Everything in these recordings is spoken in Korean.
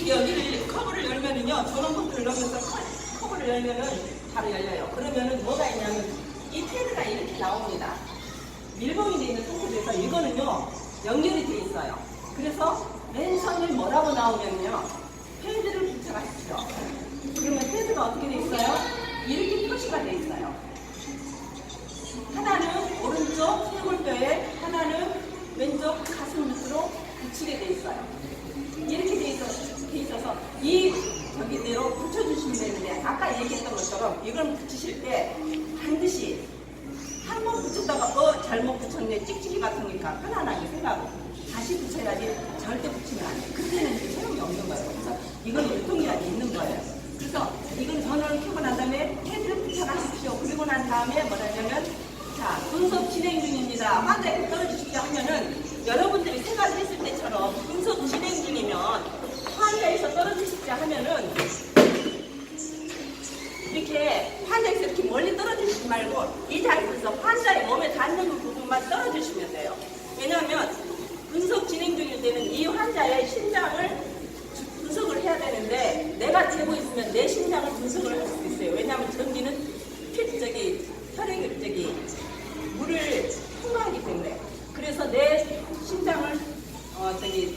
이렇게 여기를 커브를 열면은요, 저런 버튼을 넣으면서 커브를 열면은 바로 열려요. 그러면은 뭐가 있냐면 이 패드가 이렇게 나옵니다. 밀봉이 되어 있는 상태에서 이거는요 연결이 되어 있어요. 그래서 맨선을 뭐라고 나오면요, 패드를 부착하십시오. 그러면 패드가 어떻게 되어 있어요? 이렇게 표시가 되어 있어요. 하나는 오른쪽 쇄골뼈에, 하나는 왼쪽 가슴 밑으로 붙이게 되어 있어요. 이렇게 돼 있어서 이 저기대로 붙여주시면 되는데, 아까 얘기했던 것처럼 이걸 붙이실 때 반드시 한 번 붙였다가 잘못 붙였네, 찍찍이 같으니까 편안하게 생각하고 다시 붙여야지. 절대 붙이면 안 돼요. 그때는 이제 소용이 없는 거예요. 그래서 이건 유통기한이 있는 거예요. 그래서 이건 전원을 켜고 난 다음에 패드를 부착하십시오. 그리고 난 다음에 뭐라냐면, 자, 분석 진행 중입니다. 환자에게 떨어지십시오 하면은, 여러분들이 생각을 했을 때처럼 분석 진행 중이면 환자에서 떨어지십시오 하면은 이렇게 환자에서 이렇게 멀리 떨어지시지 말고 이 자리에서 환자의 몸에 닿는 부분만 떨어지시면 돼요. 왜냐하면 분석 진행 중일 때는 이 환자의 심장을 분석을 해야 되는데, 내가 재고 있으면 내 심장을 분석을 할 수도 있어요. 왜냐하면 전기는 혈액이 물을 통과하기 때문에. 그래서 내 심장을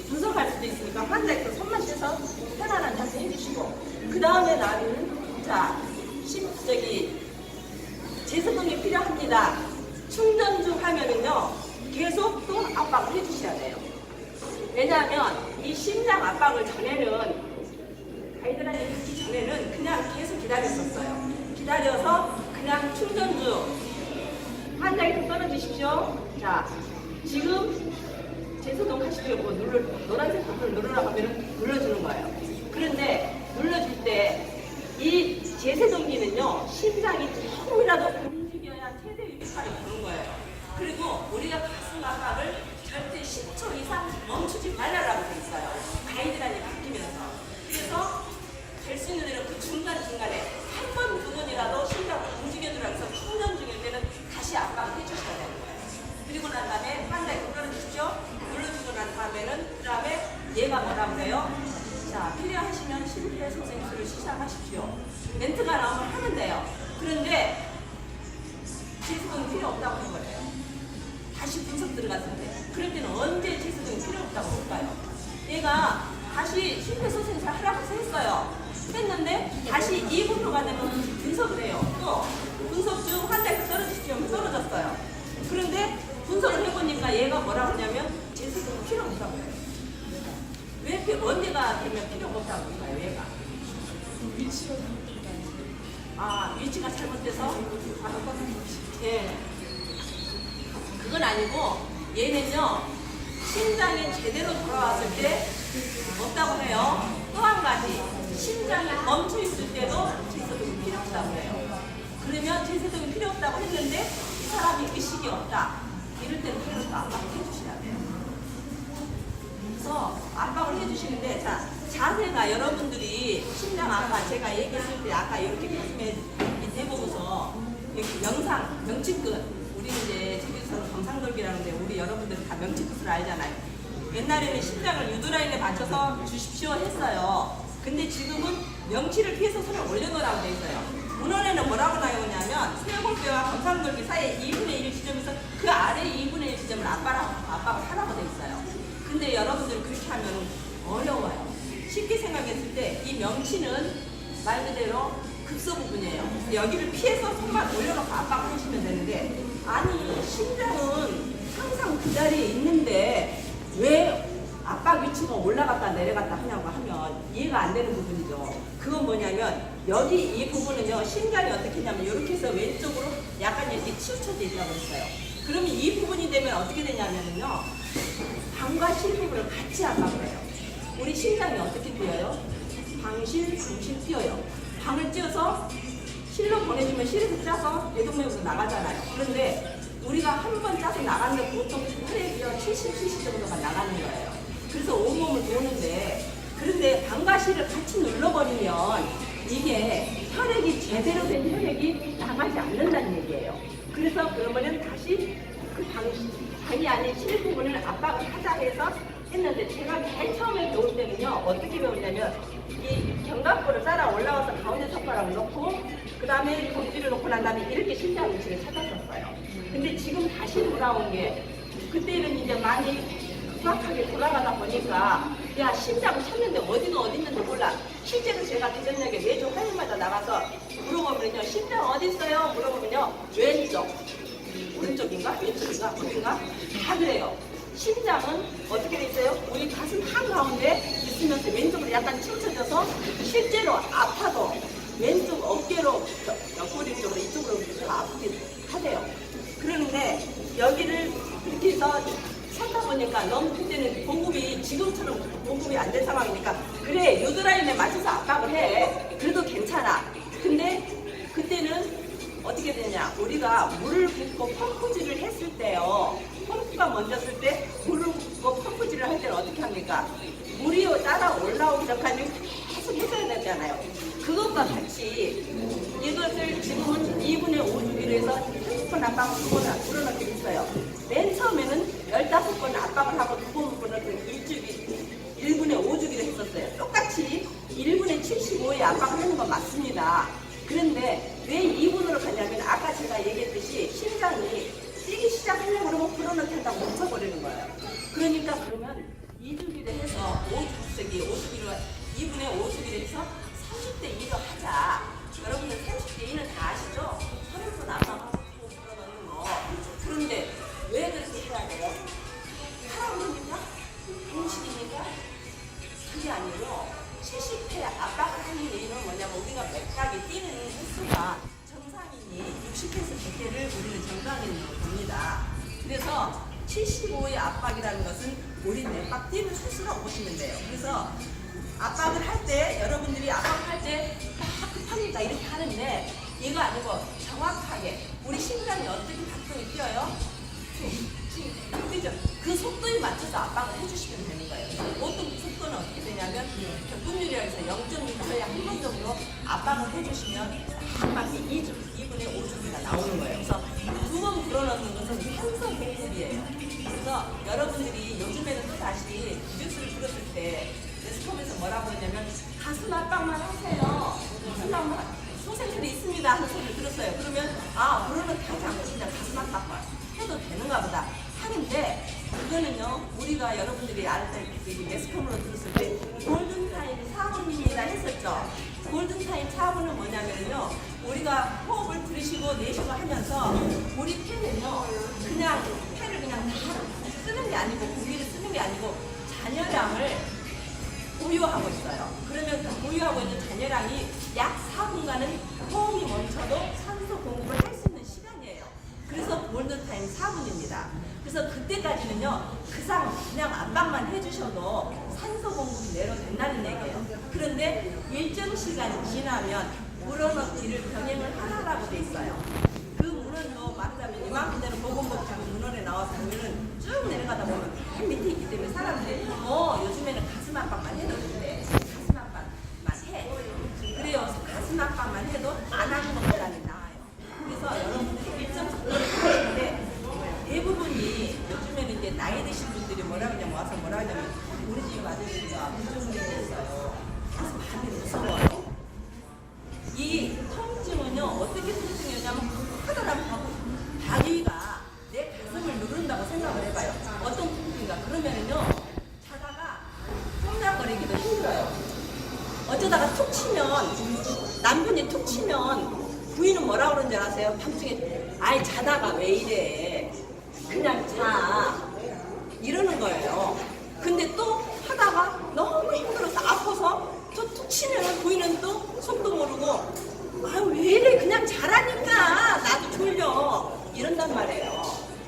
분석할 수도 있으니까 환자에서 손만 떼서 편안한 자세 해주시고, 그 다음에 나는 제소동이 필요합니다. 충전 중 하면은요 계속 또 압박을 해주셔야 돼요. 왜냐하면 이 심장 압박을 전에는, 가이드라인이 있기 전에는 그냥 계속 기다렸었어요. 기다려서 그냥 충전 중 환자에서 떨어지십시오. 자, 지금 제소동 하시려고 노란색 버튼을 누르라고 하면 눌러주는 거예요. 그런데 눌러줄 때 이 제세동기는요, 심장이 조금이라도 움직여야 최대 유입까지 보는 거예요. 그리고 우리가 가슴 압박을 절대 10초 이상 멈추지 말라라고 돼 있어요. 가이드라인이 바뀌면서. 그래서 될 수 있는 대로 그 중간중간에 한 번, 두 번이라도 심장을 움직여주라고 해서 충전 중일 때는 다시 압박을 해주셔야 되는 거예요. 그리고 난 다음에 환자에 떨어지십시오. 눌러주고 난 다음에는, 그 다음에 얘가 뭐라고 그래요? 자, 필요하시면 심폐소생술을 시작하십시오. 멘트가 나오면 하면 돼요. 그런데 제소동이 필요 없다고 해버려요. 다시 분석 들어갔을 때. 그럴 때는 언제 제소동이 필요 없다고 할까요? 얘가 다시 심폐소생술 하라고 했어요. 했는데 다시 2분호가 되면 분석을 해요. 또 분석 중 환자에서 떨어지십시오 하면 떨어졌어요. 그런데 분석을 해보니까 얘가 뭐라고 하냐면 제소동이 필요 없다고 해요. 왜 이렇게 언제가 되면 필요가 없다고 할까요? 얘가 위치가 잘못된다. 위치가 잘못돼서? 예. 그건 아니고, 얘는요 심장이 제대로 돌아왔을 때 없다고 해요. 또 한 가지, 심장이 멈춰 있을 때도 제소동이 필요 없다고 해요. 그러면 제소동이 필요 없다고 했는데 이 사람이 의식이 없다, 이럴 때는 계속 압박을 해주셔야 돼요. 그래서 압박을 해주시는데, 자, 자세가 여러분들이 심장 아까 제가 얘기했을 때 아까 이렇게 가슴에 대보고서 이렇게 명치끝, 우리 이제 제주도는 경상돌기라는데 우리 여러분들은 다 명치끝을 알잖아요. 옛날에는 심장을 유도라인에 맞춰서 주십시오 했어요. 근데 지금은 명치를 피해서 손을 올려놓으라고 돼 있어요. 문헌에는 뭐라고 나오냐면, 쇄골뼈와 경상돌기 사이에 2분의 1 지점에서 그 아래 2분의 1 지점을 압박을 하라고 돼 있어요. 근데 여러분들 그렇게 하면 어려워요. 쉽게 생각했을 때 이 명치는 말 그대로 급소 부분이에요. 여기를 피해서 손만 올려놓고 압박을 하시면 되는데, 아니 심장은 항상 그 자리에 있는데 왜 압박 위치가 올라갔다 내려갔다 하냐고 하면 이해가 안 되는 부분이죠. 그건 뭐냐면, 여기 이 부분은요 심장이 어떻게 했냐면 이렇게 해서 왼쪽으로 약간 이렇게 치우쳐져 있다고 했어요. 그러면 이 부분이 되면 어떻게 되냐면요, 방과 실 부분을 같이 압박을 해요. 우리 심장이 어떻게 뛰어요? 방실 뛰어요. 방을 찧어서 실로 보내주면 실에서 짜서 뇌동맥으로 나가잖아요. 그런데 우리가 한 번 짜서 나가는데 보통 혈액이요 70cc 정도가 나가는 거예요. 그래서 온몸을 도는데, 그런데 방과 실을 같이 눌러버리면 이게 혈액이 제대로 된 혈액이 나가지 않는다는 얘기예요. 그래서 그러면은 다시 그 방이 아닌 실 부분을 압박을 하자 해서 했는데 제가 맨 처음에 배울 때는요 어떻게 배웠냐면 이 견갑골을 따라 올라와서 가운데 손가락을 놓고 그 다음에 검지를 놓고 난 다음에 이렇게 심장 위치를 찾았었어요. 근데 지금 다시 돌아온 게 그때는 이제 많이 정확하게 돌아가다 보니까 야 심장을 찾는데 어디는 어디 있는지 몰라. 실제로 제가 대전역에 매주 화요일마다 나가서 물어보면요 심장 어디 있어요? 물어보면요 왼쪽, 오른쪽인가 왼쪽인가 어딘가 다 그래요. 심장은 어떻게 돼 있어요? 우리 가슴 한가운데 있으면서 왼쪽으로 약간 치우쳐져서 실제로 아파도 왼쪽 어깨로 옆구리 쪽으로 이쪽으로 더 아프게 하대요. 그런데 여기를 그렇게 해서 찾다 보니까 너무 그때는 공급이 지금처럼 공급이 안 된 상황이니까 그래 요드라인에 맞춰서 압박을 해. 그래도 괜찮아. 근데 그때는 어떻게 되냐 우리가 물을 붓고 펌프질을 했을 때요 펌프가 먼저쓸 때 물을 붓고 펌프질을 할 때는 어떻게 합니까? 물이 따라 올라오기 전까지 계속 해줘야 되잖아요. 그것과 같이 이것을 지금은 2분의 5주기로 해서 30번 압박을 2번 불어넣게 있어요. 맨 처음에는 15번 압박을 하고 2번 불어넣고 1분의 5주기로 했었어요. 똑같이 1분의 75에 압박을 하는 건 맞습니다. 그런데 왜 2분으로 가냐면 아까 제가 얘기했듯이 심장이 뛰기 시작하려고 그러면 불어넣기 한다고 멈춰버리는 거예요. 그러니까 그러면 2주기로 해서 5주기로 2분의 5주기로 해서 30대 2로 하자. 여러분들 30대 2는 다 아시죠? 30분 압박하고 불어넣는 거. 그런데 왜 그렇게 해야 돼요? 사람이니까? 음식이니까? 그게 아니고 70회 압박을 하는 이유는 뭐냐면 우리가 맥박이 뛰는 횟수가 정상인이 60회에서 100회를 우리는 정상인으로 봅니다. 그래서 75의 압박이라는 것은 우리 맥박 뛰는 횟수라고 보시면 돼요. 그래서 압박을 할 때 여러분들이 압박을 할 때 급합니다 이렇게 하는데 이거 아니고 정확하게 우리 심장이 어떻게 박동이 뛰어요? 그죠? 그 속도에 맞춰서 압박을 해주시면 되는 거예요. 보통 속도는 어떻게 되냐면 격분율이라고 해서 0.6초에 한 번 정도 압박을 해주시면 한 바퀴 2분의 5주기가 나오는 거예요. 그래서 2번 불어넣는 것은 현서 공급이에요. 그래서 여러분들이 요즘에는 또 다시 뉴스를 들었을 때 매스컴에서 뭐라고 했냐면 가슴 압박만 하세요. 소생술이 있습니다 하는 소리를 들었어요. 그러면 아 불어넣기 하지 않고 진짜 가슴 압박만 해도 되는가 보다 하는데 그거는요 우리가 여러분들이 알 때 매스컴으로 들었을 때 골든타임 4분입니다 했었죠. 골든타임 4분은 뭐냐면요 우리가 호흡을 들이쉬고 내쉬고 하면서 우리 폐는요 그냥 폐를 그냥 다 쓰는 게 아니고 고기를 쓰는 게 아니고 잔여량을 보유하고 있어요. 그러면 그 보유하고 있는 잔여량이 약 4분간은 호흡이 멈춰도 산소 공급을 할 수 있는 시간이에요. 그래서 골든타임 4분입니다. 그래서 그때까지는요 그상 그냥 압박만 해주셔도 산소 공급이 내로 된다는 얘기예요. 그런데 일정 시간이 지나면 물어넣기를 병행을 하라고 돼 있어요. 그 문헌도 말하자면 이만큼 되는 보건복지부 문헌에 나와서 보면은 쭉 내려가다 보면 맨 밑에 있기 때문에 사람들이 요즘에는 가슴 압박만 해도 된대. 가슴 압박만 해. 그래요. 가슴 압박만 해도 안 하는 것보다는 나아요. 그래서 여러분들이 일정 속도를 하실 때 대부분이 요즘에는 이제 나이 드신 분들이 뭐라 그러냐면 와서 뭐라 하냐면 우리 집 아저씨가 무중력이 있어요. 그래서 밤에 무서워요. 이 통증은요 어떻게 통증이 오냐면 하더라도 다리가 내 가슴을 누른다고 생각을 해봐요. 어떤 통증인가 그러면은요 자다가 꼼짝거리기도 힘들어요. 어쩌다가 툭 치면 남편이 툭 치면 부인은 뭐라 그러는 줄 아세요? 밤중에 아이 자다가 왜 이래 그냥 자 이러는 거예요. 근데 또 하다가 너무 힘들어서 아파서 또 툭 치면 부인은 또 속도 모르고 아유 왜 이래 그냥 자라니까 나도 졸려 이런단 말이에요.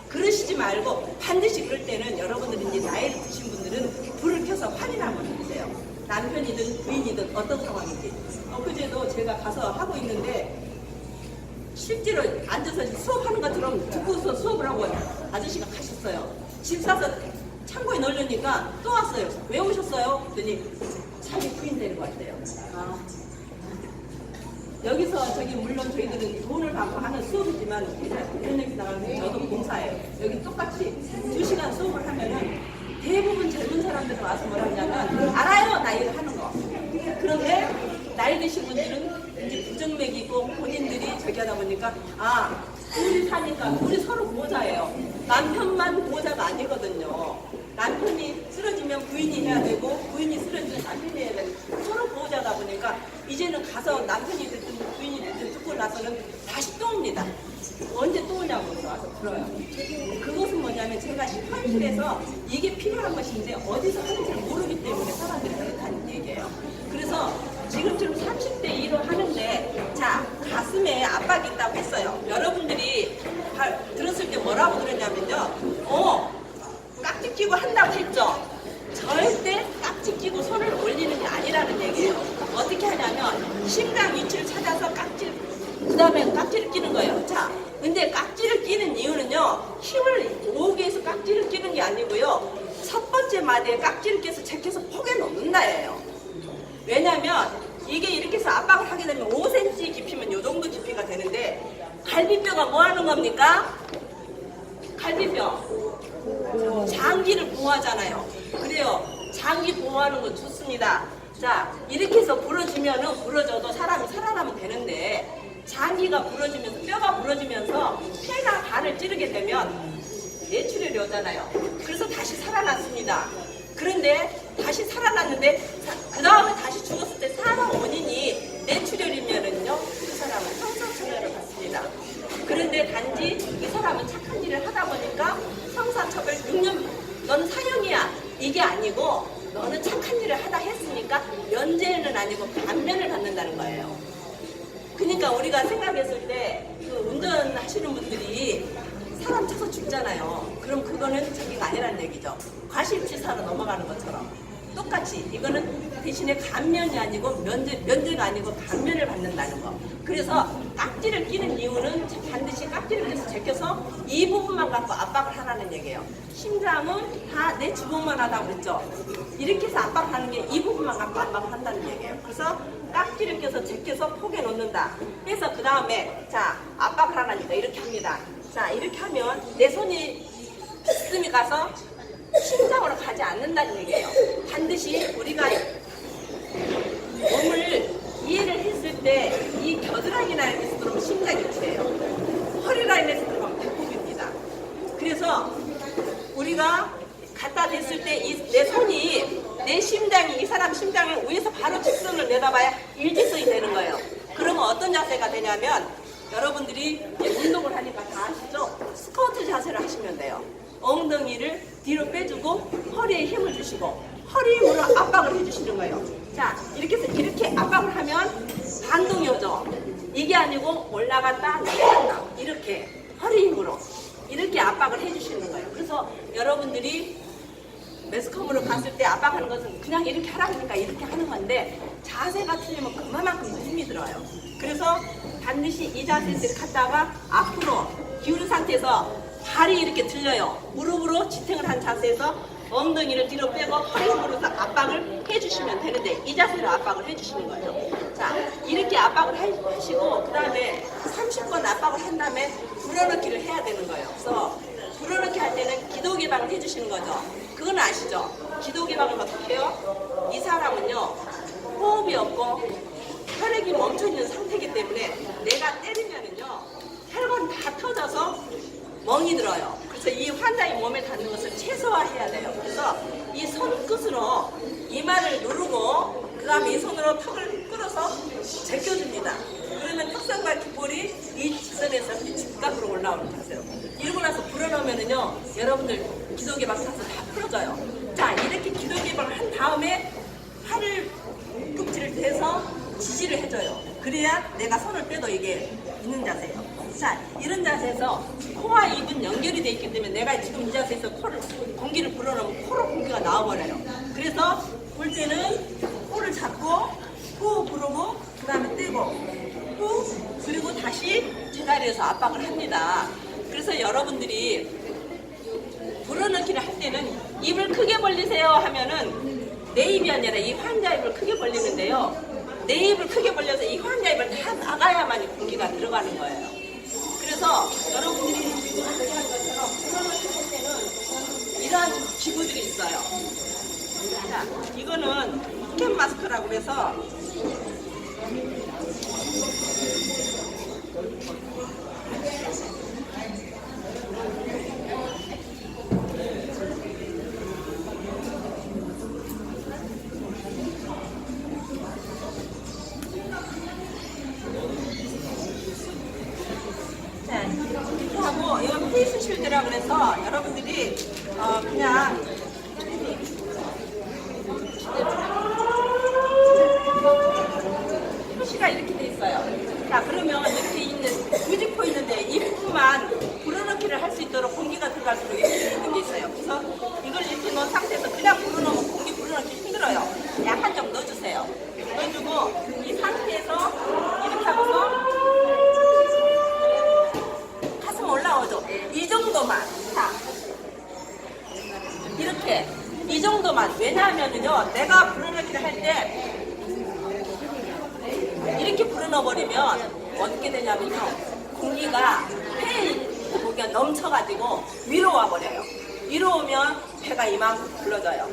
그러시지 말고 반드시 그럴 때는 여러분들이 이제 나이를 드신 분들은 불을 켜서 확인 한번 해주세요. 남편이든 부인이든 어떤 상황인지. 그제도 제가 가서 하고 있는데 실제로 앉아서 수업하는 것처럼 듣고서 수업을 하고 아저씨가 가셨어요. 집 사서 창고에 넣으려니까 또 왔어요. 왜 오셨어요? 그랬더니 자기 부인 데리고 왔대요. 여기서 저기 물론 저희들은 돈을 받고 하는 수업이지만 이런 얘기 나가면 저도 봉사예요. 여기 똑같이 2시간 수업을 하면은 대부분 젊은 사람 사람들은 와서 뭐라 하냐면 알아요 나 이거 하는 거. 그런데 나이 드신 분들은 이제 부정맥이고 본인들이 저기 하다 보니까 아 둘이 사니까 우리 서로 보호자예요. 남편만 보호자가 아니거든요. 남편이 쓰러지면 부인이 해야 되고 부인이 쓰러지면 남편이 해야 되고 서로 보호자다 보니까 이제는 가서 남편이 됐든 부인이 됐든 듣고 나서는 다시 또 옵니다. 언제 또 오냐고 와서 들어요. 그것은 뭐냐면 제가 현실에서 이게 필요한 것인데 어디서 하는지 모르기 때문에 사람들이 그렇다는 얘기예요. 그래서 지금처럼 30대 1로 하는데 자 가슴에 압박이 있다고 했어요. 여러분들이 들었을 때 뭐라고 들었냐면요. 깍지 끼고 한다고 했죠. 절대 깍지 끼고 손을 올리는 게 아니라는 얘기예요. 어떻게 하냐면 심장 위치를 찾아서 그 다음에 깍지를 끼는 거예요. 자, 근데 깍지를 끼는 이유는요. 힘을 모으기 위해서 깍지를 끼는 게 아니고요. 첫 번째 마디에 깍지를 껴서 제껴서 포개 놓는다예요. 왜냐면 이게 이렇게 해서 압박을 하게 되면 5cm 깊이면 이 정도 깊이가 되는데 갈비뼈가 뭐 하는 겁니까? 갈비뼈. 장기를 보호하잖아요. 그래요. 장기 보호하는 건 좋습니다. 자, 이렇게 해서 부러지면은 부러져도 사람이 살아나면 되는데 장기가 부러지면서 뼈가 부러지면서 폐나 간을 찌르게 되면 뇌출혈이 오잖아요. 그래서 다시 살아났습니다. 그런데 다시 살아났는데 그 다음에 다시 죽었을 때 사망 원인이 뇌출혈이면은요 그 사람은 형사처벌을 받습니다. 그런데 단지 이 사람은 착한 일을 하다 보니까 형사처벌 6년 너는 사형이야 이게 아니고 너는 착한 일을 하다 했으니까 면죄는 아니고 감면을 받는다는 거예요. 그러니까 우리가 생각했을 때 그 운전하시는 분들이 사람 쳐서 죽잖아요. 그럼 그거는 저기가 아니라는 얘기죠. 과실치사로 넘어가는 것처럼 똑같이 이거는 대신에 감면이 아니고 면제가 아니고 감면을 받는다는 거. 그래서 깍지를 끼는 이유는 반드시 깍지를 껴서 제껴서 이 부분만 갖고 압박을 하라는 얘기예요. 심장은 다 내 주먹만 하다고 그랬죠. 이렇게 해서 압박하는 게 이 부분만 갖고 압박을 한다는 얘기예요. 그래서 깍지를 껴서 제껴서 포개 놓는다. 그래서 그 다음에 자 압박을 하라니까 이렇게 합니다. 자 이렇게 하면 내 손이 가슴이 가서 심장으로 가지 않는다는 얘기예요. 반드시 우리가 몸을 이해를 했을 때 이 겨드랑이 라인에서 들어오면 심장이 위치예요. 허리 라인에서 들어오면 배꼽입니다. 그래서 우리가 갖다 댔을 때 내 손이 내 심장이 이 사람 심장을 위에서 바로 직선을 내다봐야 일직선이 되는 거예요. 그러면 어떤 자세가 되냐면 여러분들이 운동을 하니까 다 아시죠? 스쿼트 자세를 하시면 돼요. 엉덩이를 뒤로 빼주고 허리에 힘을 주시고 허리 힘으로 압박을 해주시는 거예요. 자 이렇게 해서 이렇게 압박을 하면 반동이 오죠. 이게 아니고 올라갔다 내려갔다 이렇게 허리 힘으로 이렇게 압박을 해주시는 거예요. 그래서 여러분들이 매스컴으로 갔을 때 압박하는 것은 그냥 이렇게 하라고 하니까 이렇게 하는 건데 자세가 틀리면 그만큼 힘이 들어요. 그래서 반드시 이 자세를 갖다가 앞으로 기울인 상태에서 발이 이렇게 들려요. 무릎으로 지탱을 한 자세에서 엉덩이를 뒤로 빼고 허리 힘으로서 압박을 해주시면 되는데 이 자세로 압박을 해주시는 거예요. 자 이렇게 압박을 하시고 그 다음에 30번 압박을 한 다음에 불어넣기를 해야 되는 거예요. 그래서 불어넣기 할 때는 기도 개방을 해주시는 거죠. 그건 아시죠? 기도 개방을 어떻게 해요? 이 사람은요 호흡이 없고 혈액이 멈춰 있는 상태이기 때문에 내가 때리면은요 혈관 다 터져서 멍이 들어요. 그래서 이 환자의 몸에 닿는 것을 최소화해야 돼요. 그래서 이 손끝으로 이마를 누르고 그 다음에 이 손으로 턱을 끌어서 제껴줍니다. 그러면 턱선과 귓볼이 이 직선에서 직각으로 올라오는 자세로. 이러고 나서 불어넣으면은요 여러분들 기도개방 자세 다 풀어져요. 자 이렇게 기도개방을 한 다음에 팔을 꾹지를 대서 지지를 해줘요. 그래야 내가 손을 빼도 이게 있는 자세예요. 자 이런 자세에서 코와 입은 연결이 되어 있기 때문에 내가 지금 이 자세에서 공기를 불어넣으면 코로 공기가 나와버려요. 그래서 볼 때는 코를 잡고 후 부르고 그 다음에 떼고 후 그리고 다시 제자리에서 압박을 합니다. 그래서 여러분들이 불어넣기를 할 때는 입을 크게 벌리세요 하면은 내 입이 아니라 이 환자 입을 크게 벌리는데요. 내 입을 크게 벌려서 이 환자 입을 다 나가야만 공기가 들어가는 거예요. 그래서 여러분들이 지금 하는 것처럼 불어넣기 할 때는 이러한 기구들이 있어요. 거라고 그래서 이렇게 하고 이건 페이스 쉴드라고 그래서 여러분들이 그냥 표시가 이렇게 돼 있어요. 자, 그러면 이렇게 있는 구직포 있는데 이 부분만 불어넣기를 할 수 있도록 공기가 들어갈수록 이렇게 있는 게 있어요. 그래서 이걸 이렇게 놓은 상태에서 그냥 불어넣으면 공기 불어넣기 힘들어요. 약간 좀 넣어주세요. 넣어주고 이 상태에서 이렇게 하고서 가슴 올라오죠. 이 정도만. 자, 이렇게 이 정도만. 왜냐하면요, 내가 불어넣기를 할 때 이렇게 불어넣어버리면 어떻게 되냐면요, 공기가 폐에 공기가 넘쳐가지고 위로 와버려요. 위로 오면 배가 이만큼 불러져요.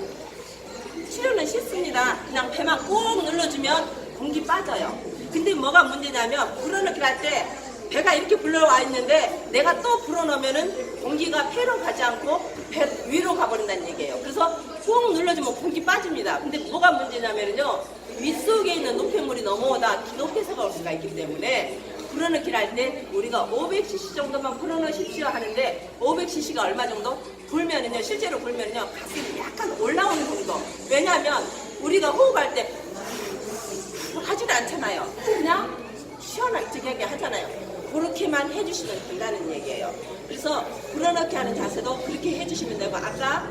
치료는 쉽습니다. 그냥 배만 꾹 눌러주면 공기 빠져요. 근데 뭐가 문제냐면 불어넣기를 할 때 배가 이렇게 불러와 있는데 내가 또 불어넣으면은 공기가 폐로 가지 않고 배 위로 가버린다는 얘기예요. 그래서 꾹 눌러주면 공기 빠집니다. 근데 뭐가 문제냐면요, 윗속에 있는 노폐물이 넘어오다 기도폐사가 올 수가 있기 때문에 불어넣기를 할 때 우리가 500cc 정도만 불어넣으십시오 하는데 500cc가 얼마 정도? 불면은요, 실제로 불면은요, 가슴이 약간 올라오는 정도. 왜냐하면 우리가 호흡할 때 하지는 않잖아요. 그냥 시원하게 하잖아요. 그렇게만 해주시면 된다는 얘기예요. 그래서 불어넣기 하는 자세도 그렇게 해주시면 되고, 아까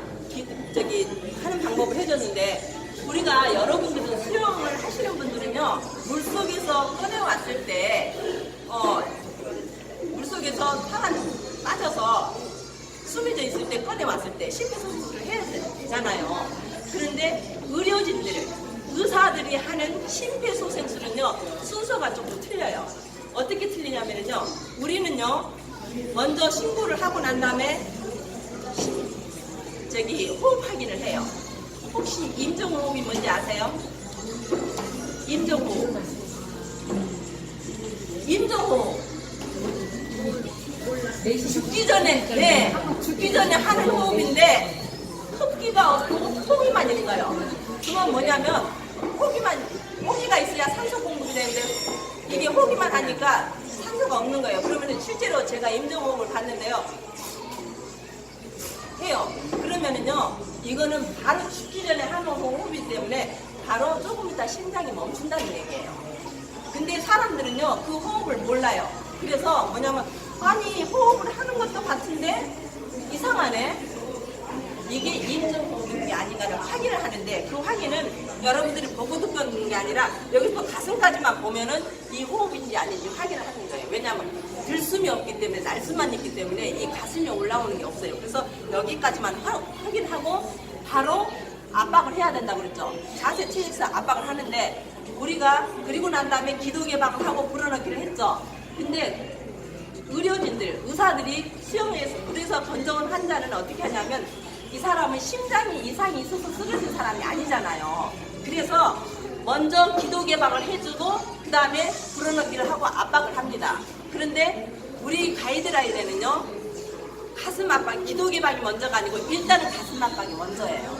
하는 방법을 해줬는데, 우리가 여러분들은 수영을 하시는 분들은요, 물속에서 꺼내왔을 때 물속에서 사람 빠져서 숨어져 있을 때 꺼내왔을 때 심폐소생술을 해야 되잖아요. 그런데 의사들이 하는 심폐소생술은요, 순서가 조금 틀려요. 어떻게 틀리냐면요, 우리는요, 먼저 신고를 하고 난 다음에 호흡 확인을 해요. 혹시 임종호흡이 뭔지 아세요? 임종호흡. 죽기 전에 하는 호흡인데 흡기가 없고 호기만 있는 거예요. 그건 뭐냐면 호기가 있어야 산소 공급이 되는데 이게 호기만 하니까 산소가 없는 거예요. 그러면 실제로 제가 임종호흡을 봤는데요, 해요. 그러면은요, 이거는 바로 죽기 전에 하는 호흡이기 때문에 바로 조금 있다 심장이 멈춘다는 얘기예요. 근데 사람들은요, 그 호흡을 몰라요. 그래서 뭐냐면, 아니 호흡을 하는 것도 같은데 이상하네, 이게 임종호흡인 게 아닌가를 확인을 하는데, 그 확인은 여러분들이 보고 듣는 게 아니라 여기서 가슴까지만 보면은 이 호흡인지 아닌지 확인을 하는 거예요. 왜냐하면 들숨이 없기 때문에, 날숨만 있기 때문에 이 가슴이 올라오는 게 없어요. 그래서 여기까지만 확인하고 바로 압박을 해야 된다고 그랬죠. 자세 체육에서 압박을 하는데, 우리가 그리고 난 다음에 기도 개방을 하고 불어넣기를 했죠. 근데 의사들이 수영에서 물에서 건져온 환자는 어떻게 하냐면, 이 사람은 심장이 이상이 있어서 쓰러진 사람이 아니잖아요. 그래서 먼저 기도 개방을 해주고 그 다음에 불어넣기를 하고 압박을 합니다. 그런데 우리 가이드라인에는요, 가슴 압박, 기도 개방이 먼저가 아니고 일단은 가슴 압박이 먼저예요.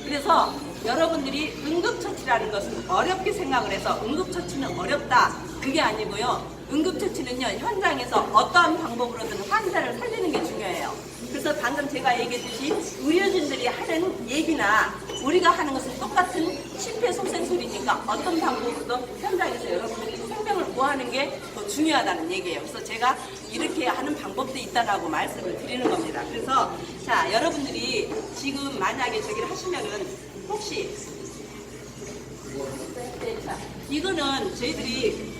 그래서 여러분들이 응급처치라는 것은 어렵게 생각을 해서 응급처치는 어렵다, 그게 아니고요. 응급처치는요, 현장에서 어떠한 방법으로든 환자를 살리는 게 중요해요. 그래서 방금 제가 얘기했듯이 의료진들이 하는 얘기나 우리가 하는 것은 똑같은 심폐소생술이니까 어떤 방법으로든 현장에서 여러분들이 생명을 구하는 게 더 중요하다는 얘기예요. 그래서 제가 이렇게 하는 방법도 있다라고 말씀을 드리는 겁니다. 그래서 자, 여러분들이 지금 만약에 저기를 하시면은 혹시 자, 이거는 저희들이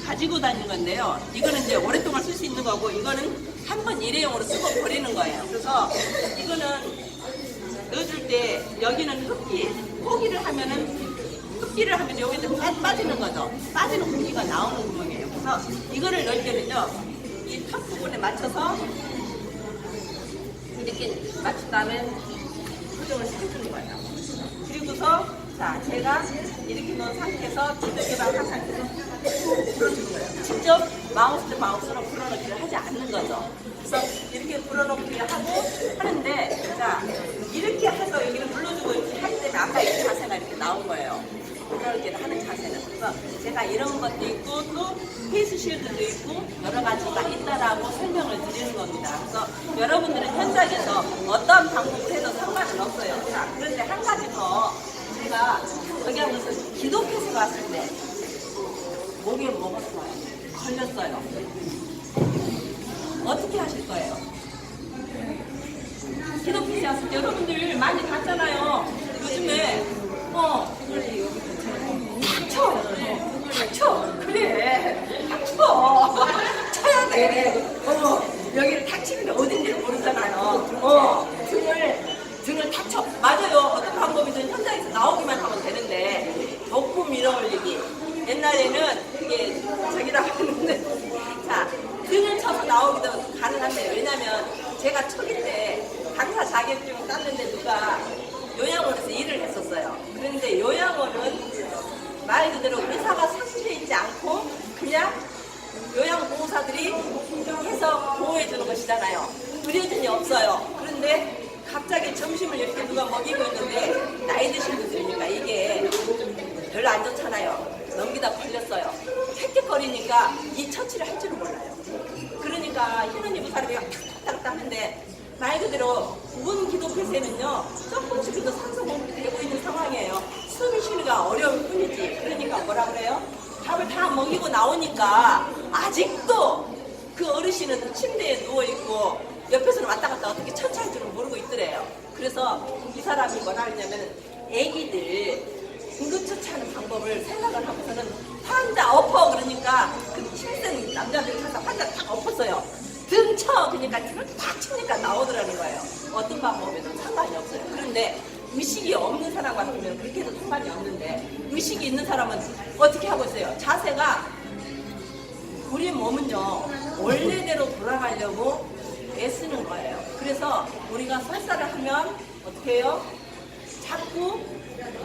가지고 다니는 건데요, 이거는 이제 오랫동안 쓸 수 있는 거고, 이거는 한번 일회용으로 쓰고 버리는 거예요. 그래서 이거는 넣어줄 때 여기는 흡기를 하면 여기서 빠지는 거죠. 빠지는 공기가 나오는 구멍이에요. 그래서 이거를 넣을 때는요, 이 턱 부분에 맞춰서 이렇게 맞춘 다음에 고정을 시켜주는 거예요. 그리고서 자, 제가 이렇게 놓은 상태에서 지도개방 한 상태에서 불어주는 거예요. 직접 마우스 대 마우스로 불어넣기를 하지 않는 거죠. 그래서 이렇게 불어넣기 하는데, 자, 이렇게 해서 여기를 눌러주고 이렇게 하기 때문에 아까 이 자세가 이렇게 나온 거예요. 불어넣기를 하는 자세는. 그래서 제가 이런 것도 있고 또 페이스 쉴드도 있고 여러 가지가 있다라고 설명을 드리는 겁니다. 그래서 여러분들은 현장에서 어떤 방법을 해도 상관은 없어요. 자, 그런데 한 가지 더 제가 여기 하면서 기독교에서 왔을 때 목에 먹었어요. 걸렸어요. 어떻게 하실 거예요? 기독교에서 왔을 때 여러분들 많이 봤잖아요. 요즘에 닥쳐 그래 닥쳐 쳐야 돼. 여기를 닥치는 게 어딘지를 모르잖아요. 등을 닥쳐. 맞아요. 어떤 방법이든 현장에서 나오기만 하면 되는데 덕후 밀어 올리기. 옛날에는 그게 저기라고 했는데 자, 등을 쳐서 나오기도 가능한데 왜냐면 제가 초기 때 강사 자격증을 땄는데 누가 요양원에서 일을 했었어요. 그런데 요양원은 말 그대로 의사가 상주해 있지 않고 그냥 요양보호사들이 해서 보호해주는 것이잖아요. 의료진이 없어요. 그런데 갑자기 점심을 이렇게 누가 먹이고 있는데 나이 드신 분들이니까 이게 별로 안 좋잖아요. 넘기다 걸렸어요. 헥헥거리니까 이 처치를 할 줄은 몰라요. 그러니까 희은이 부사람이 탁탁탁 하는데 말 그대로 부분 기독교세는요 조금씩 그래도 산소 공급이 되고 있는 상황이에요. 숨이 쉬기가 어려울 뿐이지. 그러니까 뭐라 그래요? 밥을 다 먹이고 나오니까 아직도 그 어르신은 침대에 누워있고 옆에서는 왔다 갔다 어떻게 처치할 줄은 모르고 있더래요. 그래서 이 사람이 뭐라 하냐면 애기들 응급처치하는 방법을 생각을 하고서는 환자 엎어 그러니까 그 힘센 남자들 찾아 환자 딱 엎었어요. 등쳐 그러니까 등을 딱 치니까 나오더라는 거예요. 어떤 방법에도 상관이 없어요. 그런데 의식이 없는 사람 같으면 그렇게 해도 상관이 없는데 의식이 있는 사람은 어떻게 하고 있어요? 자세가 우리 몸은요 원래대로 돌아가려고 애쓰는 거예요. 그래서 우리가 설사를 하면 어떻게 해요? 자꾸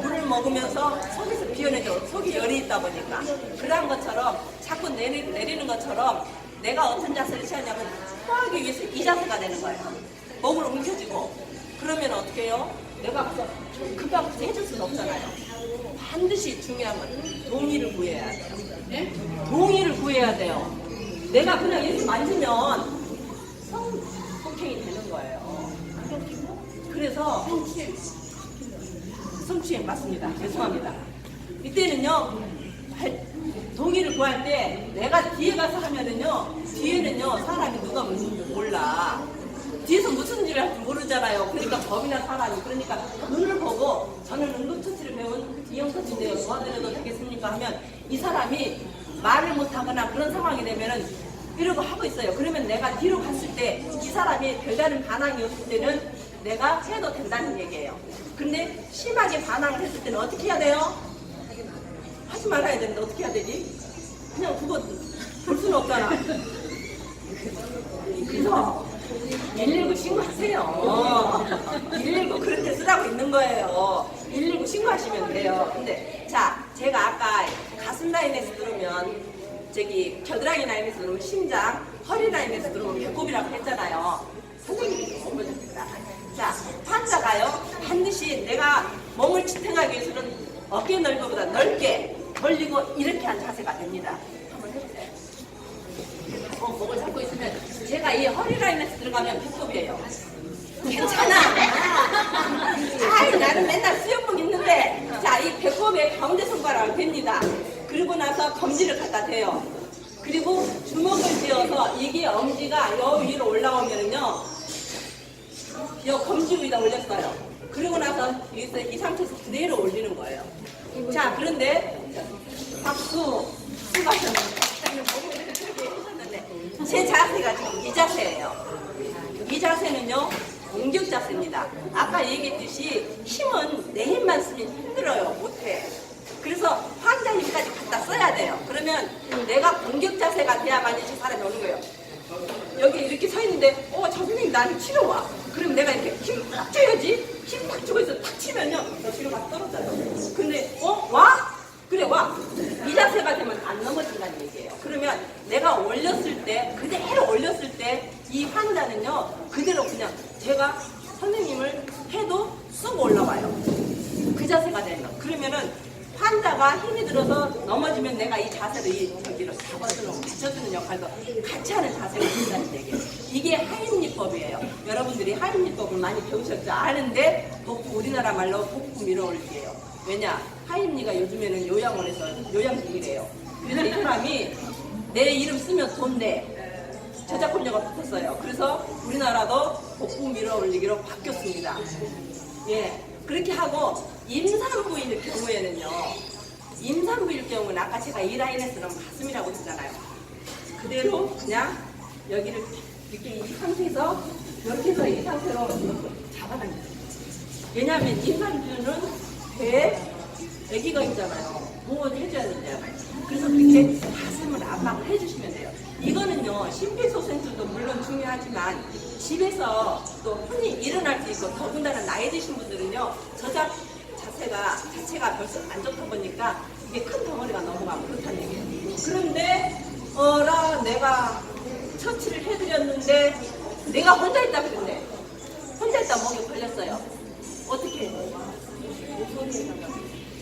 물을 먹으면서 속에서 비워내죠. 속이 열이 있다 보니까 그러한 것처럼 자꾸 내리는 것처럼 내가 어떤 자세를 취하냐면 토하기 위해서 이 자세가 되는 거예요. 몸을 움켜쥐고 그러면 어떻게 해요? 내가 가서 금방 해줄 수는 없잖아요. 반드시 중요한 건 동의를 구해야 돼요. 네? 동의를 구해야 돼요. 내가 그냥 이렇게 만지면 성폭행이 되는 거예요. 그래서 성추행 맞습니다. 죄송합니다. 이때는요 동의를 구할 때 내가 뒤에 가서 하면은요 뒤에는요 사람이 누가 있는지 몰라. 뒤에서 무슨 일을 할지 모르잖아요. 그러니까 겁이나 사람이 그러니까 눈을 보고 저는 응급처치를 배운 이영서치인데요. 도와드려도 되겠습니까 하면 이 사람이 말을 못하거나 그런 상황이 되면은 이러고 하고 있어요. 그러면 내가 뒤로 갔을 때 이 사람이 별다른 반항이 없을 때는 내가 해도 된다는 얘기예요. 근데 심하게 반항을 했을 때는 어떻게 해야 돼요? 하지 말아야 되는데 어떻게 해야 되지? 그냥 그거 볼 수는 없잖아. 그래서 119 신고하세요. 119 그렇게 쓰라고 있는 거예요. 119 신고하시면 돼요. 근데 자, 제가 아까 가슴 라인에서 들으면 저기 겨드랑이 라인에서 들으면 심장, 허리 라인에서 들으면 배꼽이라고 했잖아요. 선생님이 보여줍니다. 자, 환자가요 반드시 내가 몸을 지탱하기 위해서는 어깨 넓이보다 넓게 벌리고 이렇게 한 자세가 됩니다. 한번 해보세요. 목을 잡고 있으면 제가 이 허리 라인에서 들어가면 배꼽이에요. 괜찮아. 아이 나는 맨날 수영복 입는데 자, 이 배꼽에 가운데 손가락을 댑니다. 그리고 나서 검지를 갖다 대요. 그리고 주먹을 쥐어서 이게 엄지가 여 위로 올라오면은요 이 검지 위에다 올렸어요. 그리고 나서 여기서 이 상태에서 그대로 올리는 거예요. 자, 그런데 박수 수고하셨습니다. 제 자세가 지금 이 자세예요. 이 자세는요 공격 자세입니다. 아까 얘기했듯이 힘은 내 힘만 쓰면 힘들어요. 못해. 그래서 환자 힘까지 갖다 써야 돼요. 그러면 내가 공격 자세가 돼야만이 저 사람이 오는 거예요. 여기 이렇게 서 있는데 저 선생님 나한테 치러 와. 그럼 내가 이렇게 힘 딱 줘야지. 힘 딱 주고 있어 딱 치면요 저 뒤로 막 떨어져요. 근데 올라와요. 그 자세가 되면. 그러면은 환자가 힘이 들어서 넘어지면 내가 이 자세를 저기로 잡아주는, 받쳐주는 역할도 같이 하는 자세가 된다는 얘기예요. 이게 하임리법이에요. 여러분들이 하임리법을 많이 배우셨죠? 아는데 우리나라 말로 복부 밀어올리기예요. 왜냐? 하임리가 요즘에는 요양원에서 요양 중이래요. 그래서 이 사람이 내 이름 쓰면 돈 내. 저작권료가 붙었어요. 그래서 우리나라도 복부 밀어올리기로 바뀌었습니다. 예, 그렇게 하고 임산부일 경우에는요. 임산부일 경우는 아까 제가 이 라인에서는 가슴이라고 했잖아요. 그대로 그냥 여기를 이렇게 이 상태에서 이렇게 해서 이 상태로 잡아당겨요. 왜냐하면 임산부는 배에 아기가 있잖아요. 보호를 해줘야 되잖아요. 그래서 그렇게 가슴을 압박을 해주시면 돼요. 이거는요, 심폐소생술도 물론 중요하지만 집에서 또 흔히 일어날 수 있고 더군다나 나이 드신 분들은요, 저작 자체가 벌써 안 좋다 보니까 이게 큰 덩어리가 넘어가고 그렇다는 얘기예요. 그런데 내가 처치를 해드렸는데 내가 혼자 있다 그랬네. 혼자 있다 목에 걸렸어요. 어떻게 해요?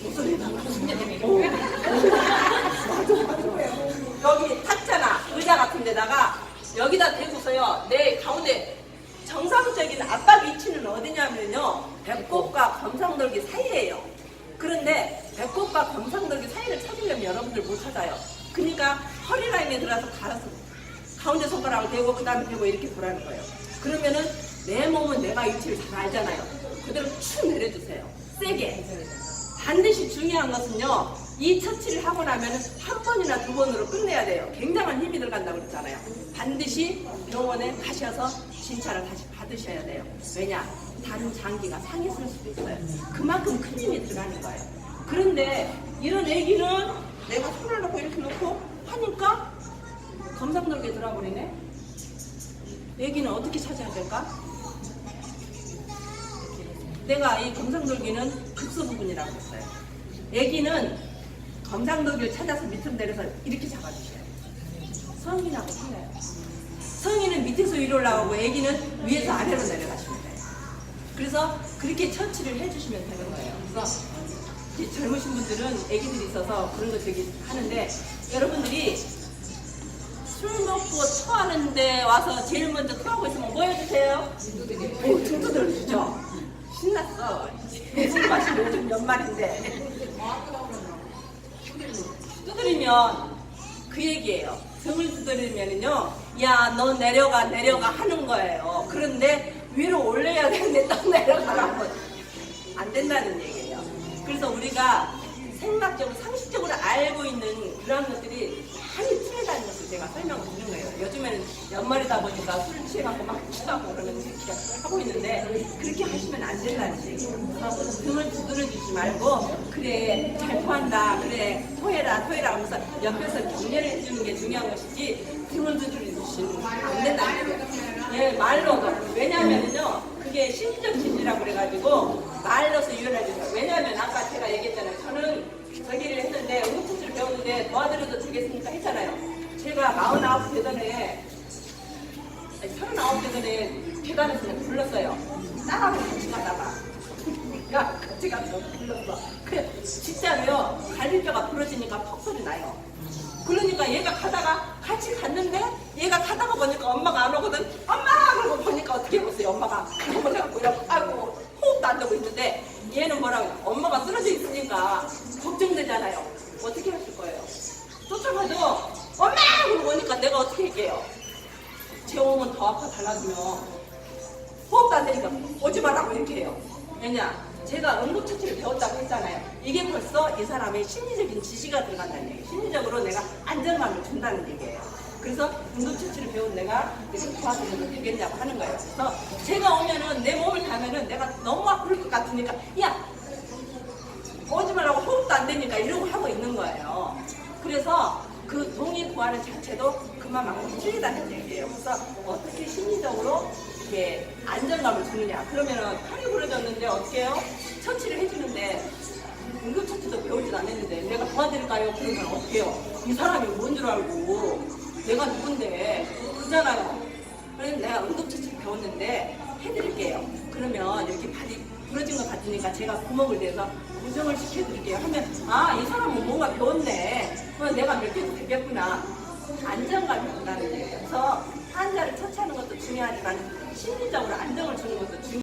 목소리에다가 여기 탔잖아. 의자 같은 데다가 여기다 대고서요. 내 가운데 정상적인 압박 위치는 어디냐면요. 배꼽과 검상돌기 사이예요. 그런데 배꼽과 검상돌기 사이를 찾으려면 여러분들 못 찾아요. 그러니까 허리 라인에 들어가서 가운데 손가락을 대고 그 다음에 대고 이렇게 보라는 거예요. 그러면은 내 몸은 내가 위치를 잘 알잖아요. 그대로 축 내려주세요. 세게. 반드시 중요한 것은요. 이 처치를 하고 나면 한 번이나 두 번으로 끝내야 돼요. 굉장한 힘이 들어간다고 그랬잖아요. 반드시 병원에 가셔서 진찰을 다시 받으셔야 돼요. 왜냐? 다른 장기가 상했을 수도 있어요. 그만큼 큰 힘이 들어가는 거예요. 그런데 이런 애기는 내가 손을 놓고 이렇게 놓고 하니까 검상돌기에 들어버리네. 애기는 어떻게 찾아야 될까? 내가 이 검상돌기는 급수 부분이라고 했어요. 애기는 검상돌기를 찾아서 밑으로 내려서 이렇게 잡아주셔요. 성인하고 틀려요. 성인은 밑에서 위로 올라가고 애기는 위에서 아래로 내려가시면 돼요. 그래서 그렇게 처치를 해주시면 되는 거예요. 그래서 젊으신 분들은 애기들이 있어서 그런 거 저기 하는데 여러분들이 술 먹고 토하는데 와서 제일 먼저 토하고 있으면 뭐 해주세요? 등 두드려주죠. 신났어. 술 마시고 요즘 연말인데. 두드리면 그 얘기예요. 등을 두드리면은요, 야, 너 내려가 하는 거예요. 그런데 위로 올려야 되는데 또 내려가라고 안 된다는 얘기예요. 그래서 우리가 생각적으로 상식적으로 알고 있는 그런 것들이 많이 틀리다는 것을 제가 설명을 드린 거예요. 요즘에는 연말이다 보니까 술 취해갖고 막 취하고 그러면 이렇게 하고 있는데 그렇게 하시면 안 된다는 얘기예요. 그래서 등을 두드려주지 말고 그래 잘 토한다 그래 토해라 하면서 옆에서 격려를 해주는 게 중요한 것이지 등을 두드려주시면 안 된다는 거예요. 예, 말로도. 왜냐하면요 그게 심리적 지지라고 그래가지고 말로서 유연해져요. 왜냐하면 아까 제가 얘기했잖아요. 저는 저기를 했는데 응급처치를 배웠는데 도와드려도 되겠습니까 했잖아요. 제가 39 되던에 39 되던에 계단에서 그냥 불렀어요. 딸하고 같이 가다가 같이 가서 불렀어. 그래 진짜로요. 갈비뼈가 부러지니까 턱소리 나요. 그러니까 얘가 가다가 같이 갔는데 얘가 가다가 보니까 엄마가 안 오거든. 엄마! 그러고 보니까 어떻게 해보세요. 엄마가 그러고 내가 이러고 아이고 호흡도 안 되고 있는데 얘는 뭐라고 엄마가 쓰러져 있으니까 걱정되잖아요. 어떻게 하실 거예요? 쫓아가도 엄마! 그러고 오니까 내가 어떻게 할게요? 제 몸은 더 아파 달라지면 호흡도 안 되니까 오지 말라고 이렇게 해요. 왜냐? 제가 응급처치를 배웠다고 했잖아요. 이게 벌써 이 사람의 심리적인 지시가 들어간다는 얘기예요. 심리적으로 내가 안정감을 준다는 얘기예요. 그래서 응급처치를 배운 내가 이렇게 도와드려도 되겠냐고 하는 거예요. 그래서 제가 오면은 내 몸을 가면은 내가 너무 아플 것 같으니까 야! 오지 말라고 호흡도 안 되니까 이러고 하고 있는 거예요. 그래서 그 동의 구하는 자체도 그만큼 틀리다는 얘기예요. 그래서 어떻게 심리적으로 이렇게 안정감을 주느냐. 그러면은 팔이 부러졌는데 어떻게 해요? 처치를 해주는데 응급처치도 배우지도 않았는데 내가 도와드릴까요? 그러면 어떻게 해요? 이 사람이 뭔 줄 알고 내가 누군데 그러잖아요. 그래서 내가 응급처치를 배웠는데 해드릴게요. 그러면 이렇게 발이 부러진 것 같으니까 제가 구멍을 내서 고정을 시켜드릴게요 하면 아, 이 사람은 뭔가 배웠네. 내가 몇 개도 배웠구나. 안정감이 온다는 거예요. 그래서 환자를 처치하는 것도 중요하지만 심리적으로 안정을 주는 것도 중요해요.